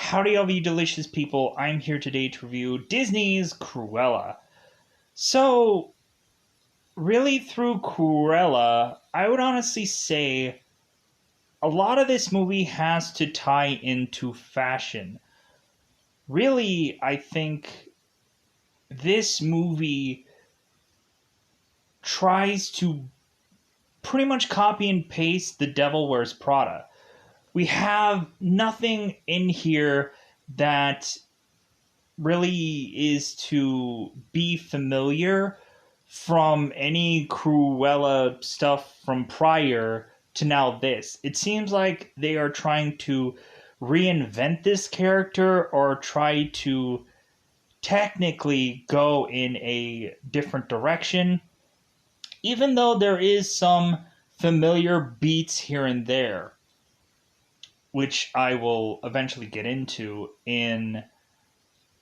Howdy, all you delicious people. I'm here today to review Disney's Cruella. So, really, through Cruella, I would honestly say a lot of this movie has to tie into fashion. Really, I think this movie tries to pretty much copy and paste The Devil Wears Prada. We have nothing in here that really is to be familiar from any Cruella stuff from prior to now this. It seems like they are trying to reinvent this character or try to technically go in a different direction, even though there is some familiar beats here and there, which I will eventually get into in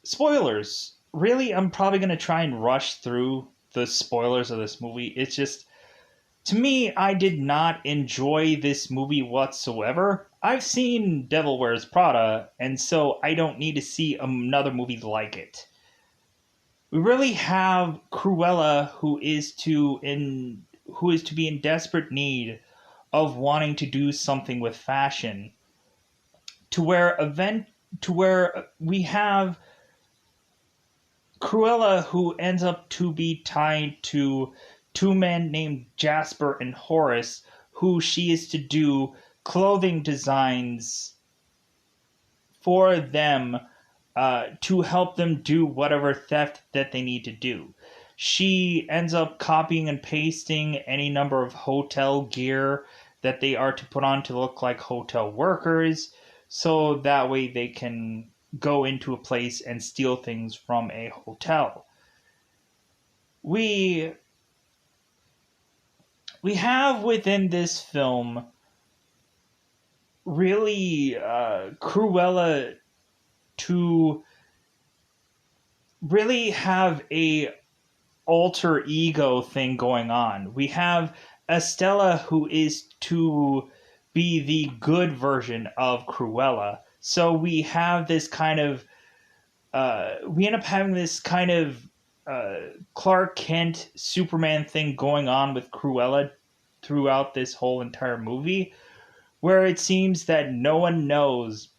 spoilers. Really, I'm probably going to try and rush through the spoilers of this movie. It's just, to me, I did not enjoy this movie whatsoever. I've seen Devil Wears Prada, and so I don't need to see another movie like it. We really have Cruella, who is to be in desperate need of wanting to do something with fashion, to where we have Cruella, who ends up to be tied to two men named Jasper and Horace, who she is to do clothing designs for them, to help them do whatever theft that they need to do. She ends up copying and pasting any number of hotel gear that they are to put on to look like hotel workers, so that way they can go into a place and steal things from a hotel. We have within this film really Cruella to really have a alter ego thing going on. We have Estella, who is to be the good version of Cruella. So we have this kind of, we end up having this kind of Clark Kent Superman thing going on with Cruella throughout this whole entire movie, where it seems that no one knows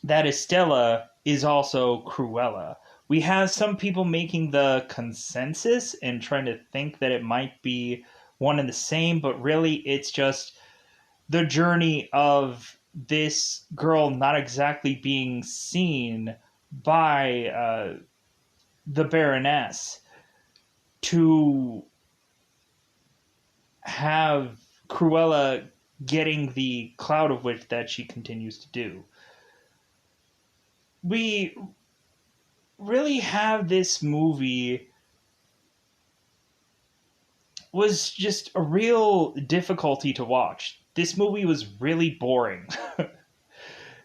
that Estella is also Cruella. We have some people making the consensus and trying to think that it might be one and the same, but really it's just the journey of this girl not exactly being seen by the Baroness to have Cruella getting the cloud of witch that she continues to do. We really have this movie was just a real difficulty to watch. This movie was really boring.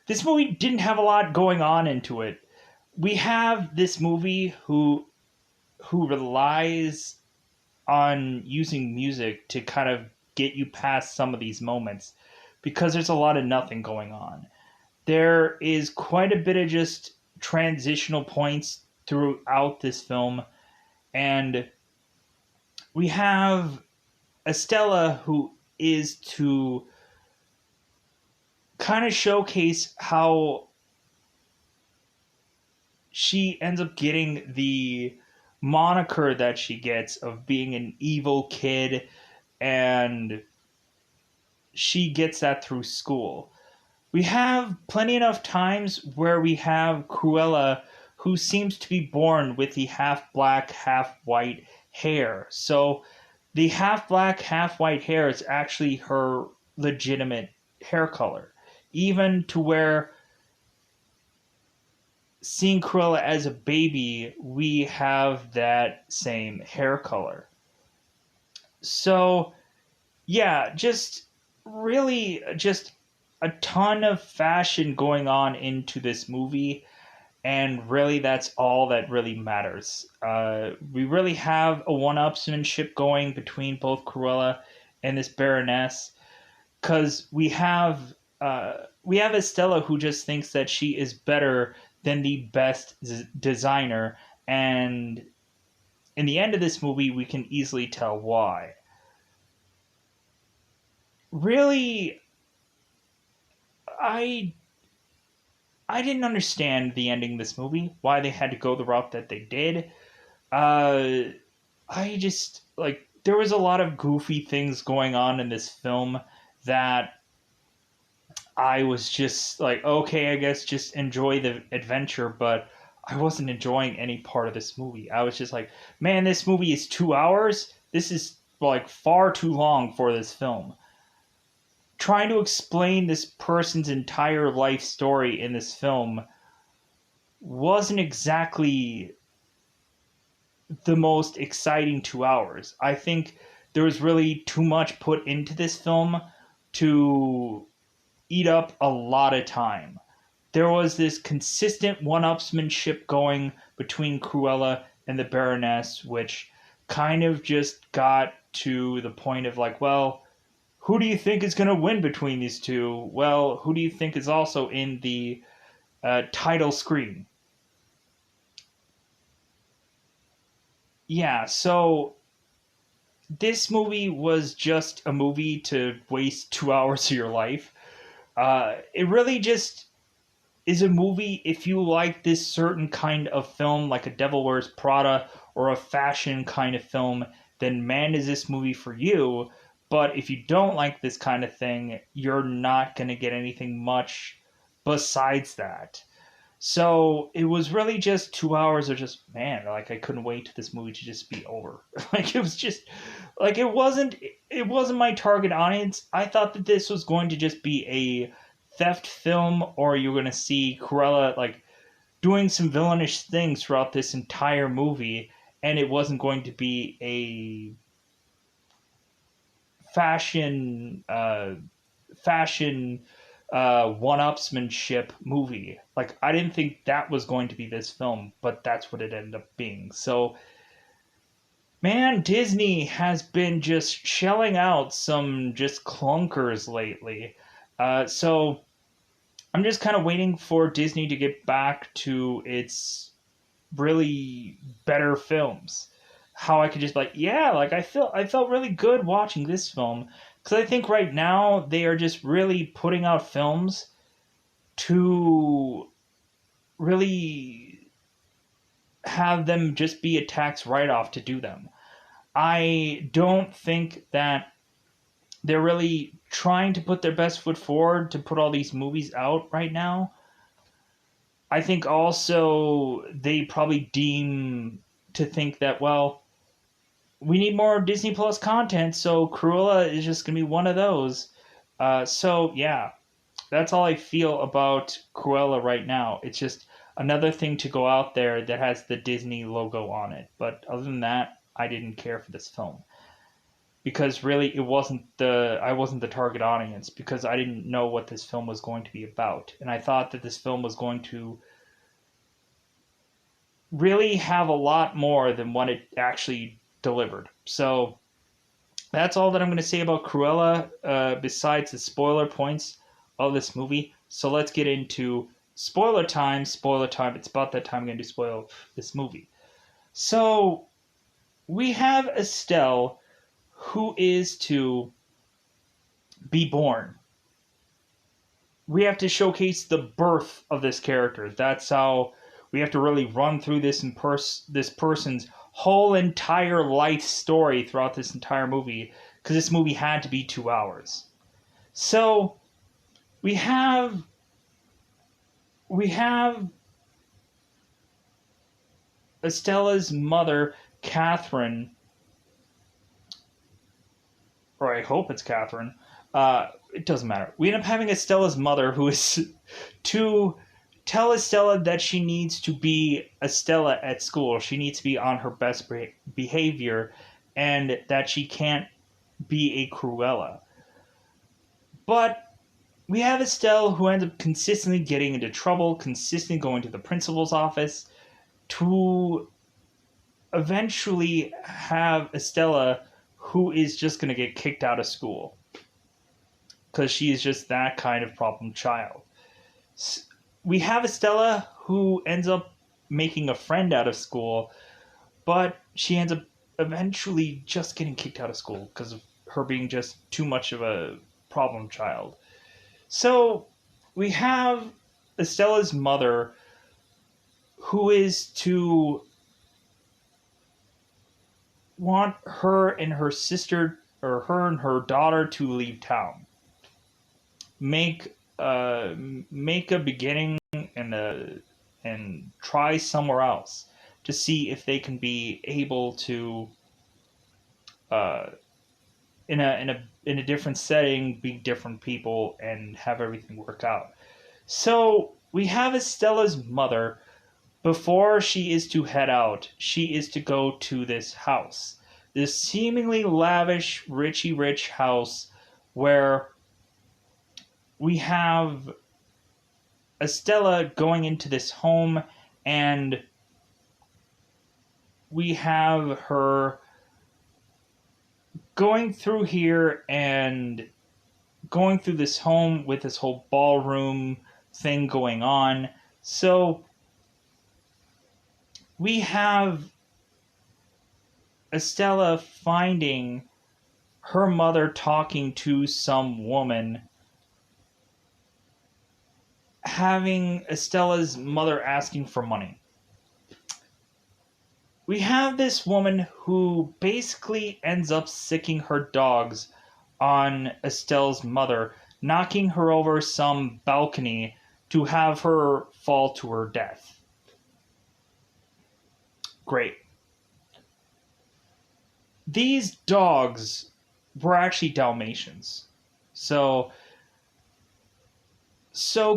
This movie didn't have a lot going on into it. We have this movie who relies on using music to kind of get you past some of these moments because there's a lot of nothing going on. There is quite a bit of just transitional points throughout this film, and we have Estella, who is to kind of showcase how she ends up getting the moniker that she gets of being an evil kid, and she gets that through school. We have plenty enough times where we have Cruella, who seems to be born with the half black, half white hair. So the half black, half white hair is actually her legitimate hair color. Even to where, seeing Cruella as a baby, we have that same hair color. So, yeah, just really just a ton of fashion going on into this movie, and really that's all that really matters. We really have a one-upsmanship going between both Cruella and this Baroness, because we have we have Estella who just thinks that she is better than the best designer, and in the end of this movie, we can easily tell why. Really, I I didn't understand the ending of this movie, why they had to go the route that they did. Uh, I just like there was a lot of goofy things going on in this film that I was just like, okay, I guess just enjoy the adventure, but I wasn't enjoying any part of this movie. I was just like, man, this movie is 2 hours. This is like far too long for this film. Trying to explain this person's entire life story in this film wasn't exactly the most exciting 2 hours. I think there was really too much put into this film to eat up a lot of time. There was this consistent one-upsmanship going between Cruella and the Baroness, which kind of just got to the point of like, well, who do you think is going to win between these two? Well, who do you think is also in the title screen? Yeah, so this movie was just a movie to waste 2 hours of your life. It really just is a movie if you like this certain kind of film, like a Devil Wears Prada or a fashion kind of film, then man, is this movie for you. But if you don't like this kind of thing, you're not going to get anything much besides that. So it was really just 2 hours of just man, like I couldn't wait to this movie to just be over. Like it was just like it wasn't my target audience. I thought that this was going to just be a theft film, or you're going to see Cruella like doing some villainish things throughout this entire movie, and it wasn't going to be a fashion fashion one-upsmanship movie. Like I didn't think that was going to be this film, but that's what it ended up being. So man, Disney has been just shelling out some just clunkers lately. So I'm just kind of waiting for Disney to get back to its really better films. How I could just like, yeah, like I felt really good watching this film because I think right now they are just really putting out films to really have them just be a tax write off to do them. I don't think that they're really trying to put their best foot forward to put all these movies out right now. I think also they probably deem to think that, well, we need more Disney Plus content, so Cruella is just going to be one of those. So, yeah, that's all I feel about Cruella right now. It's just another thing to go out there that has the Disney logo on it. But other than that, I didn't care for this film because really I wasn't the target audience because I didn't know what this film was going to be about, and I thought that this film was going to really have a lot more than what it actually delivered. So that's all that I'm going to say about Cruella, besides the spoiler points of this movie. So let's get into spoiler time. Spoiler time. It's about that time I'm going to spoil this movie. So we have Estelle, who is to be born. We have to showcase the birth of this character. That's how we have to really run through this person's whole entire life story throughout this entire movie because this movie had to be 2 hours. So we have we have Estella's mother, Catherine, or I hope it's Catherine. It doesn't matter. We end up having Estella's mother, who is to tell Estella that she needs to be Estella at school. She needs to be on her best behavior, and that she can't be a Cruella. But we have Estelle, who ends up consistently getting into trouble, consistently going to the principal's office, to eventually have Estella, who is just going to get kicked out of school. because she is just that kind of problem child. We have Estella who ends up making a friend out of school, but she ends up eventually just getting kicked out of school because of her being just too much of a problem child. So we have Estella's mother who is to want her and her sister, or her and her daughter, to leave town, make make a beginning and try somewhere else to see if they can be able to uh, in a different setting, be different people, and have everything work out. So we have Estella's mother. Before she is to head out, she is to go to this house, this seemingly lavish, richy rich house, where we have Estella going into this home, and we have her going through here and going through this home with this whole ballroom thing going on. So we have Estella finding her mother talking to some woman, having Estella's mother asking for money. We have this woman who basically ends up sicking her dogs on Estella's mother, knocking her over some balcony to have her fall to her death. Great. These dogs were actually Dalmatians. So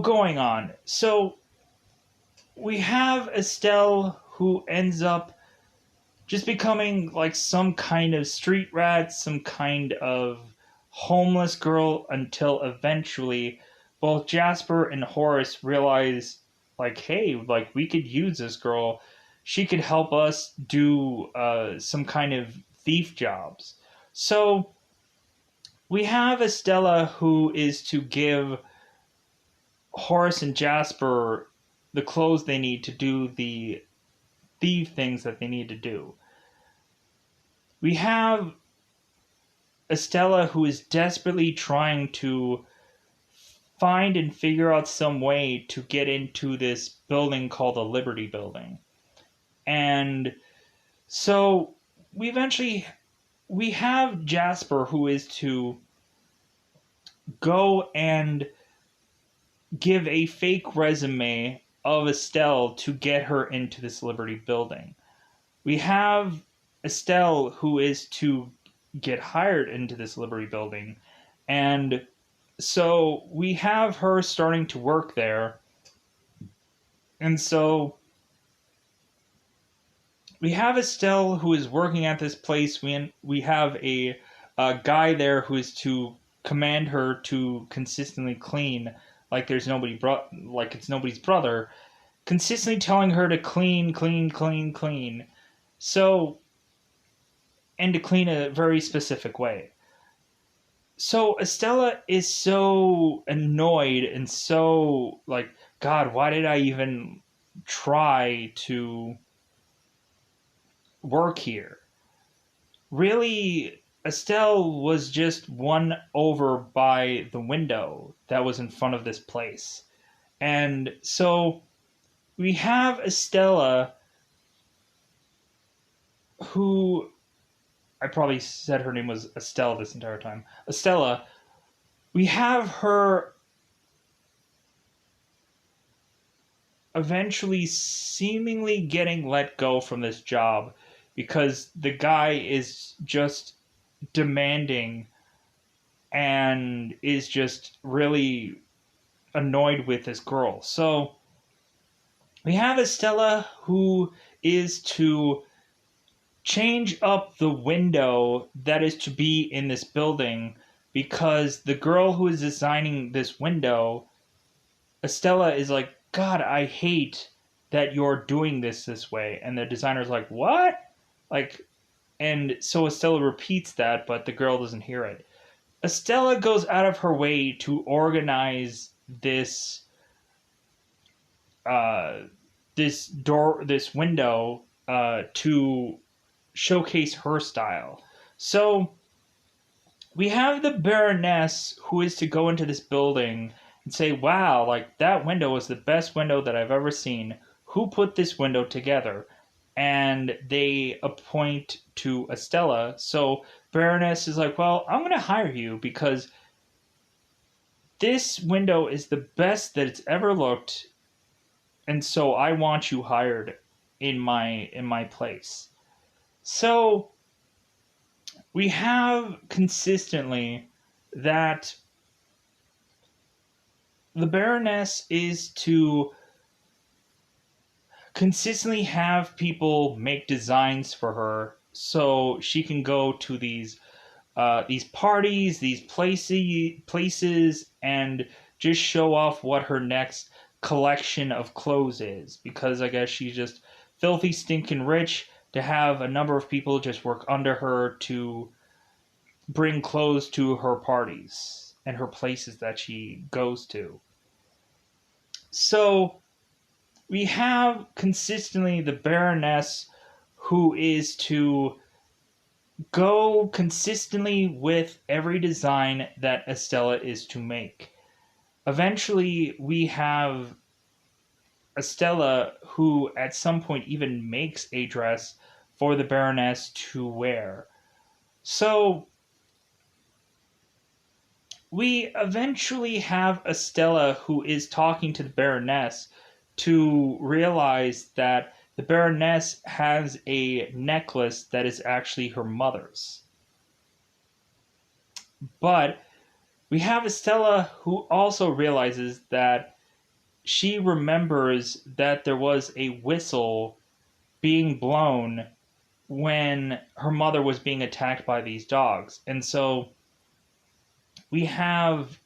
going on. So we have Estelle who ends up just becoming like some kind of street rat, some kind of homeless girl, until eventually both Jasper and Horace realize, like, hey, like, we could use this girl. She could help us do some kind of thief jobs. So we have Estella who is to give Horace and Jasper the clothes they need to do the thief things that they need to do. We have Estella who is desperately trying to find and figure out some way to get into this building called the Liberty Building. And so we have Jasper who is to go and give a fake resume of Estelle to get her into this Liberty Building. We have Estelle who is to get hired into this Liberty Building, and so we have her starting to work there. And so we have Estelle who is working at this place. We have a guy there who is to command her to consistently clean, like there's like it's nobody's brother, consistently telling her to clean, clean, clean, clean. So, and to clean a very specific way. So Estella is so annoyed and so like, God, why did I even try to work here? Really, Estelle was just won over by the window that was in front of this place. And so we have Estella, who I probably said her name was Estelle this entire time. Estella, we have her eventually seemingly getting let go from this job because the guy is just demanding and is just really annoyed with this girl. So we have Estella who is to change up the window that is to be in this building because the girl who is designing this window, Estella, is like, God, I hate that you're doing this way. And the designer's like, what? Like, and so Estella repeats that, but the girl doesn't hear it. Estella goes out of her way to organize uh, this window to showcase her style. So we have the Baroness who is to go into this building and say, "Wow, like that window was the best window that I've ever seen. Who put this window together?" And they appoint to Estella. So Baroness is like, "Well, I'm going to hire you because this window is the best that it's ever looked, and so I want you hired in my place." So we have consistently that the Baroness is to consistently have people make designs for her so she can go to these parties, these places, and just show off what her next collection of clothes is. Because I guess she's just filthy, stinking rich to have a number of people just work under her to bring clothes to her parties and her places that she goes to. So we have consistently the Baroness who is to go consistently with every design that Estella is to make. Eventually, we have Estella who, at some point, even makes a dress for the Baroness to wear. So, we eventually have Estella who is talking to the Baroness to realize that the Baroness has a necklace that is actually her mother's. But we have Estella who also realizes that she remembers that there was a whistle being blown when her mother was being attacked by these dogs. And so we have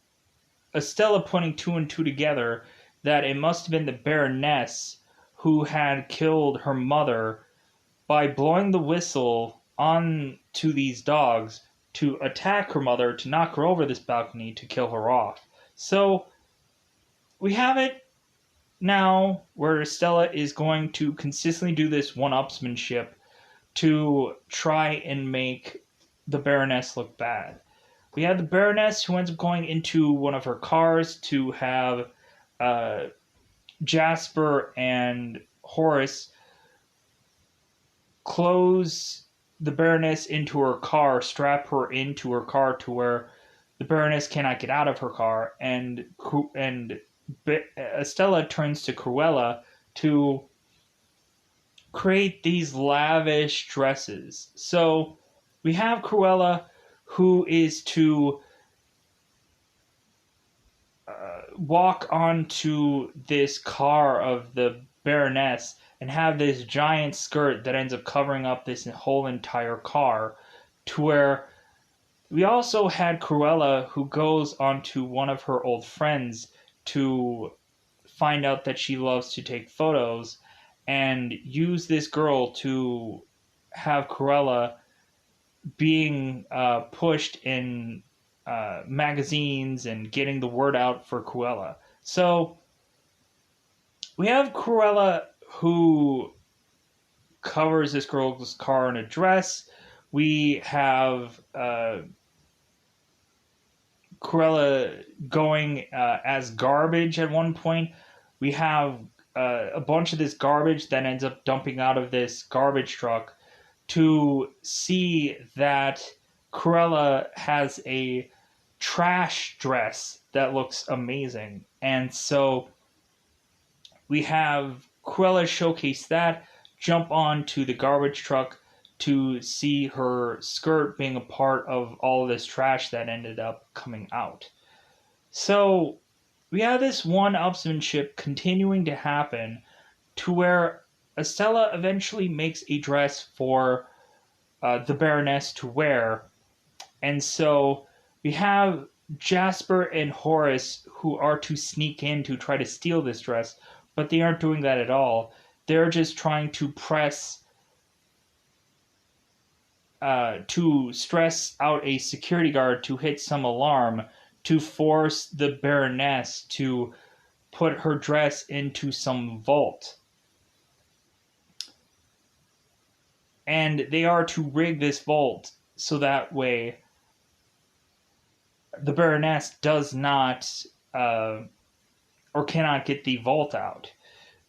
Estella putting two and two together that it must have been the Baroness who had killed her mother by blowing the whistle on to these dogs to attack her mother, to knock her over this balcony, to kill her off. So we have it now where Stella is going to consistently do this one-upsmanship to try and make the Baroness look bad. We have the Baroness who ends up going into one of her cars to have uh, Jasper and Horace close the Baroness into her car, strap her into her car to where the Baroness cannot get out of her car, and Estella turns to Cruella to create these lavish dresses. So we have Cruella who is to walk onto this car of the Baroness and have this giant skirt that ends up covering up this whole entire car, to where we also had Cruella who goes onto one of her old friends to find out that she loves to take photos and use this girl to have Cruella being pushed in magazines and getting the word out for Cruella. So we have Cruella who covers this girl's car in a dress. We have Cruella going as garbage at one point. We have a bunch of this garbage that ends up dumping out of this garbage truck to see that Cruella has a trash dress that looks amazing. And so we have Cruella showcase that, jump on to the garbage truck to see her skirt being a part of all of this trash that ended up coming out. So we have this one-upsmanship continuing to happen to where Estella eventually makes a dress for the Baroness to wear. And so we have Jasper and Horace who are to sneak in to try to steal this dress, but they aren't doing that at all. They're just trying to press to stress out a security guard to hit some alarm to force the Baroness to put her dress into some vault. And they are to rig this vault so that way the Baroness does not or cannot get the vault out,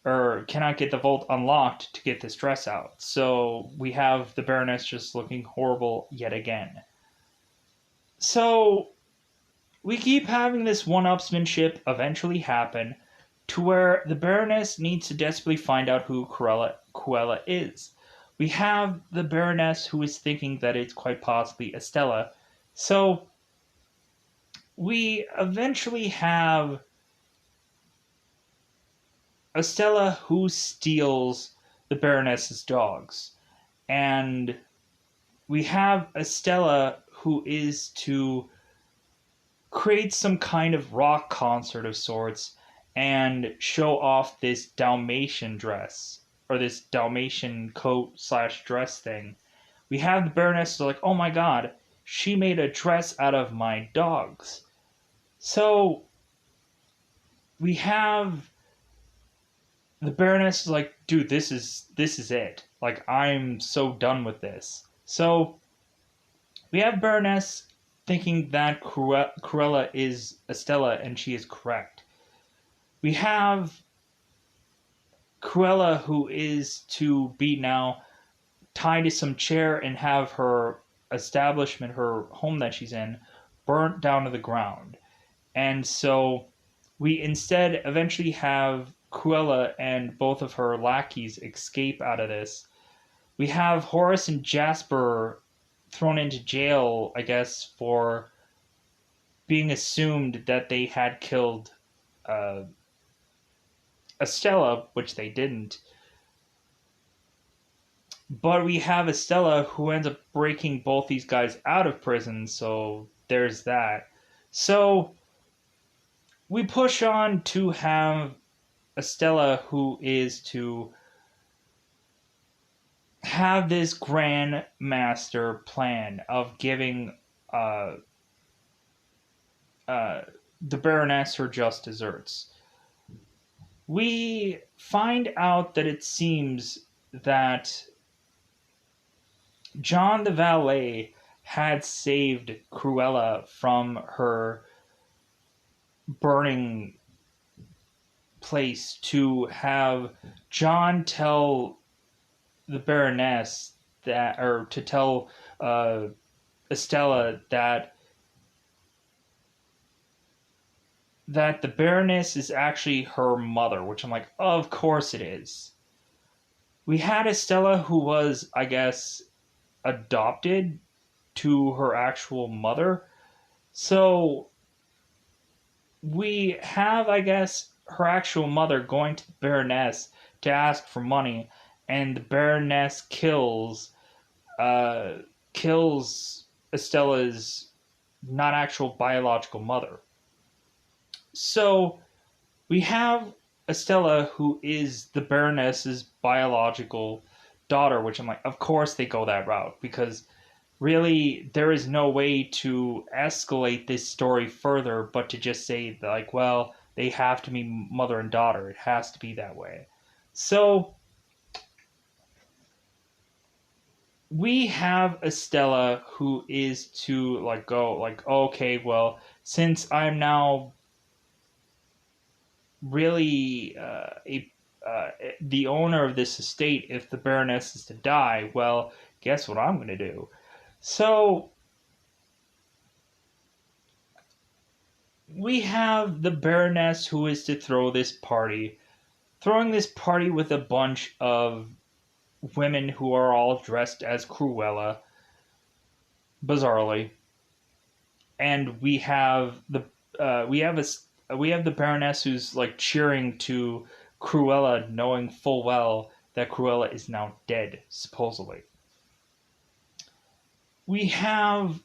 or cannot get the vault unlocked to get this dress out. So we have the Baroness just looking horrible yet again. So we keep having this one-upsmanship eventually happen to where the Baroness needs to desperately find out who Cruella is. We have the Baroness who is thinking that it's quite possibly Estella. So we eventually have Estella who steals the Baroness's dogs. And we have Estella who is to create some kind of rock concert of sorts and show off this Dalmatian dress, or this Dalmatian coat slash dress thing. We have the Baroness like, oh my god, she made a dress out of my dogs. So we have the Baroness is like, dude, this is it. Like, I'm so done with this. So we have Baroness thinking that Cruella is Estella, and she is correct. We have Cruella, who is to be now tied to some chair and have her establishment, her home that she's in, burnt down to the ground. And so we instead eventually have Cruella and both of her lackeys escape out of this. We have Horace and Jasper thrown into jail, I guess, for being assumed that they had killed Estella, which they didn't. But we have Estella who ends up breaking both these guys out of prison, so there's that. So we push on to have Estella who is to have this grand master plan of giving the Baroness her just desserts. We find out that it seems that John the valet had saved Cruella from her burning place to have John tell the Baroness that, or to tell Estella that the Baroness is actually her mother, which I'm like, of course it is. We had Estella who was, I guess, adopted to her actual mother. So we have, I guess, her actual mother going to the Baroness to ask for money, and the Baroness kills Estella's not actual biological mother. So we have Estella who is the Baroness's biological daughter, which I'm like, of course they go that route, because really there is no way to escalate this story further but to just say like, well, they have to be mother and daughter. It has to be that way. So we have Estella who is to like go like, okay, well, since I'm now really the owner of this estate, if the Baroness is to die, well, guess what I'm going to do? So we have the Baroness who is to throw this party, throwing this party with a bunch of women who are all dressed as Cruella, bizarrely, and we have the Baroness who's like cheering to Cruella, knowing full well that Cruella is now dead, supposedly. We have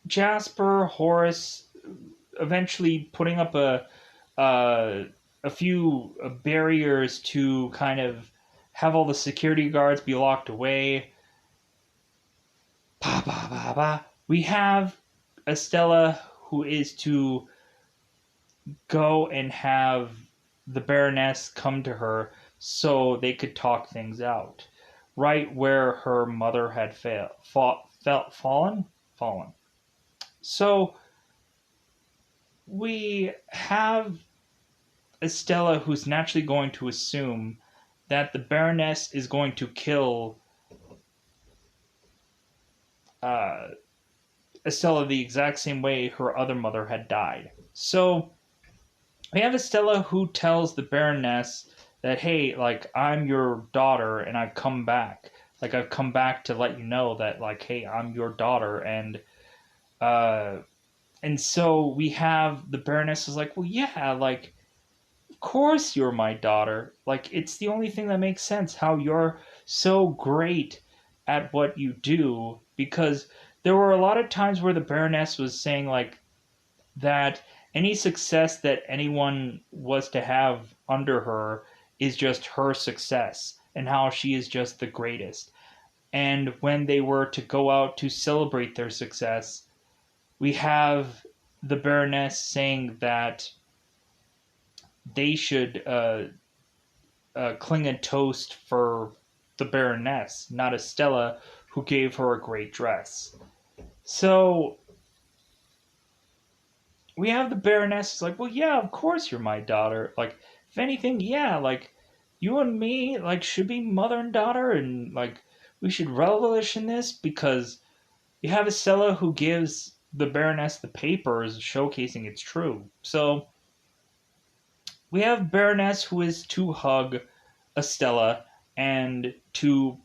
Jasper, Horace, eventually putting up a few barriers to kind of have all the security guards be locked away. Ba, ba, ba, ba. We have Estella who is to go and have the Baroness come to her so they could talk things out. Right where her mother had fallen. So we have Estella who's naturally going to assume that the Baroness is going to kill uh, Estella the exact same way her other mother had died. So we have Estella who tells the Baroness that, hey, like, I'm your daughter and I've come back. Like, I've come back to let you know that, like, hey, I'm your daughter. Uh, and so we have the Baroness is like, well, yeah, like, of course you're my daughter. Like, it's the only thing that makes sense how you're so great at what you do. Because there were a lot of times where the Baroness was saying, like, that any success that anyone was to have under her is just her success and how she is just the greatest. And when they were to go out to celebrate their success, we have the Baroness saying that they should cling a toast for the Baroness, not Estella, who gave her a great dress. So we have the Baroness is like, well, yeah, of course you're my daughter. Like, if anything, yeah, like, you and me, like, should be mother and daughter, and, like, we should relish in this because you have Estella who gives the Baroness the papers showcasing it's true. So we have Baroness who is to hug Estella and to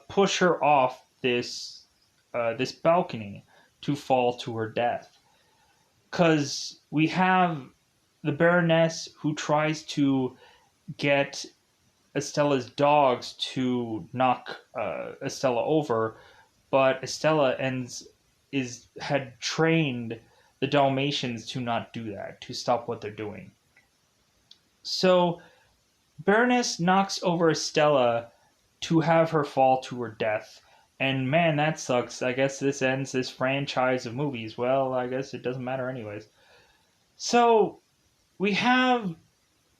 push her off this balcony to fall to her death. Because we have the Baroness who tries to get Estella's dogs to knock Estella over, but Estella had trained the Dalmatians to not do that, to stop what they're doing. So Baroness knocks over Estella to have her fall to her death. And man, that sucks. I guess this ends this franchise of movies. Well, I guess it doesn't matter anyways. So we have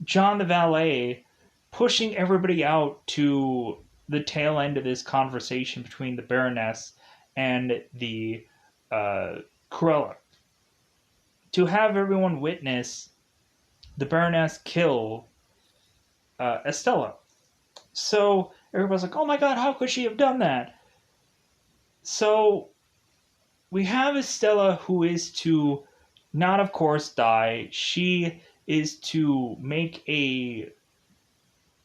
John the Valet pushing everybody out to the tail end of this conversation between the Baroness and the Cruella to have everyone witness the Baroness kill Estella. So everybody's like, oh my god, how could she have done that? So we have Estella who is to not, of course, die. She is to make a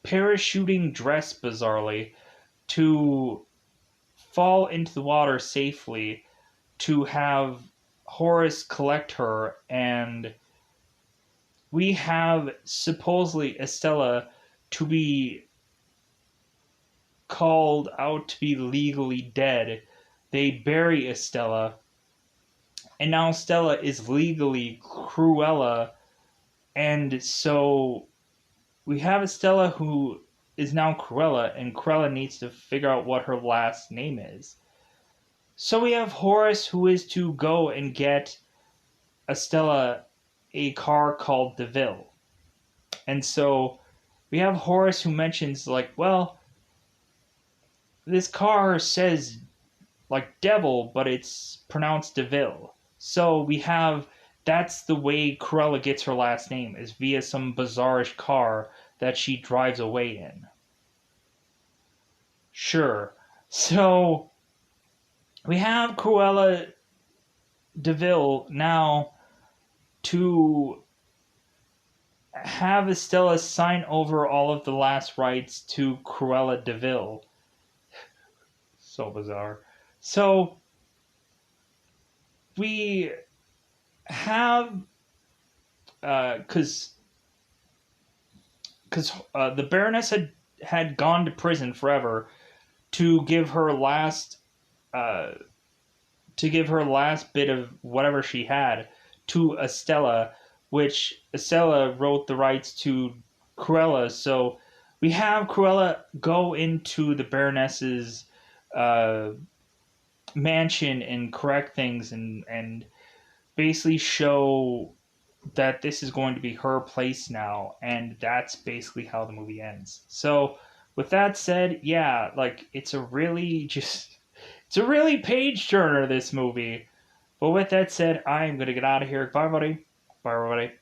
parachuting dress, bizarrely, to fall into the water safely, to have Horace collect her, and we have supposedly Estella to be called out to be legally dead. They bury Estella, and now Stella is legally Cruella, and so we have Estella who is now Cruella, and Cruella needs to figure out what her last name is. So we have Horace who is to go and get Estella a car called DeVille. And so we have Horace who mentions, like, well, this car says, like, devil, but it's pronounced DeVille. So we have that's the way Cruella gets her last name, is via some bizarrish car that she drives away in. Sure. So we have Cruella DeVille now to have Estella sign over all of the last rights to Cruella DeVille. So bizarre. So we have because the Baroness had gone to prison forever to give her last uh, bit of whatever she had to Estella, which Estella wrote the rights to Cruella. So we have Cruella go into the Baroness's mansion and correct things and basically show that this is going to be her place now, and that's basically how the movie ends. So with that said, yeah, like it's a really page turner, this movie. But with that said, I am gonna get out of here. Bye, buddy. Bye, everybody.